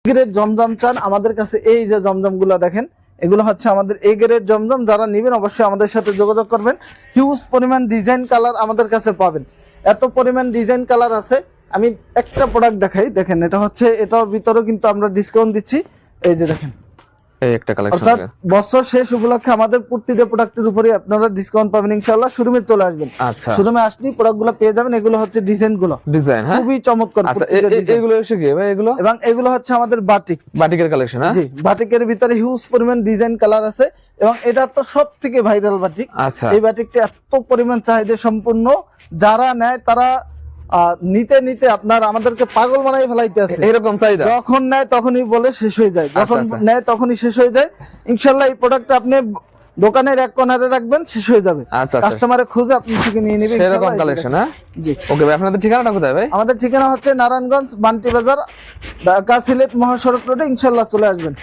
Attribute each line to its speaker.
Speaker 1: Grade জমজম চান আমাদের কাছে এই যে জমজম গুলো দেখেন, এগুলো হচ্ছে আমাদের এ গ্রেড জমজম। যারা নেবেন অবশ্যই আমাদের সাথে যোগাযোগ করবেন। হিউজ পরিমাণ ডিজাইন কালার আমাদের কাছে পাবেন, এত পরিমাণ ডিজাইন কালার আছে। আমি একটা প্রোডাক্ট দেখাই, দেখেন এটা হচ্ছে, এটার ভিতরেও কিন্তু আমরা ডিসকাউন্ট দিচ্ছি। এই যে দেখেন,
Speaker 2: এই একটা কালেকশন,
Speaker 1: অর্থাৎ বছর শেষ উপলক্ষে আমাদের প্রতিটা প্রোডাক্টের উপরে আপনারা ডিসকাউন্ট পাবেন ইনশাআল্লাহ। শোরুমে চলে আসবেন,
Speaker 2: আচ্ছা
Speaker 1: শোরুমে আসলেই প্রোডাক্টগুলো পেয়ে যাবেন। এগুলো হচ্ছে ডিজাইনগুলো,
Speaker 2: ডিজাইন, হ্যাঁ
Speaker 1: খুবই চমৎকার।
Speaker 2: আচ্ছা এগুলো এসে কি ভাই এগুলো?
Speaker 1: এবং এগুলো হচ্ছে আমাদের বাটিক,
Speaker 2: বাটিকের কালেকশন। হ্যাঁ
Speaker 1: জি, বাটিকের ভিতরে হিউজ পরিমাণ ডিজাইন কালার আছে এবং এটা তো সবথেকে ভাইরাল বাটিক।
Speaker 2: আচ্ছা
Speaker 1: এই বাটিকটা এত পরিমাণ চাহিদা সম্পূর্ণ, যারা নেয় তারা নিতে নিতে আপনার আমাদেরকে পাগল বানাই ফেলাইতে আছে।
Speaker 2: এরকম চাহিদা,
Speaker 1: যখন নেয় তখনই বলে শেষ হয়ে যায়, যখন নেয় তখনই শেষ হয়ে যায়। ইনশাআল্লাহ এই প্রোডাক্টটা আপনি দোকানের এক কর্নারে রাখবেন, শেষ হয়ে যাবে।
Speaker 2: আচ্ছা
Speaker 1: কাস্টমারে খুঁজে আপনি থেকে নিয়ে নেবেন
Speaker 2: এরকম কালেকশন। হ্যাঁ
Speaker 1: জি,
Speaker 2: ওকে ভাই, আপনাদের ঠিকানাটা কোথায় ভাই?
Speaker 1: আমাদের ঠিকানা হচ্ছে নারায়ণগঞ্জ বান্টি বাজার, ঢাকা সিলেট মহাসড়ক রোডে। ইনশাআল্লাহ চলে আসবেন।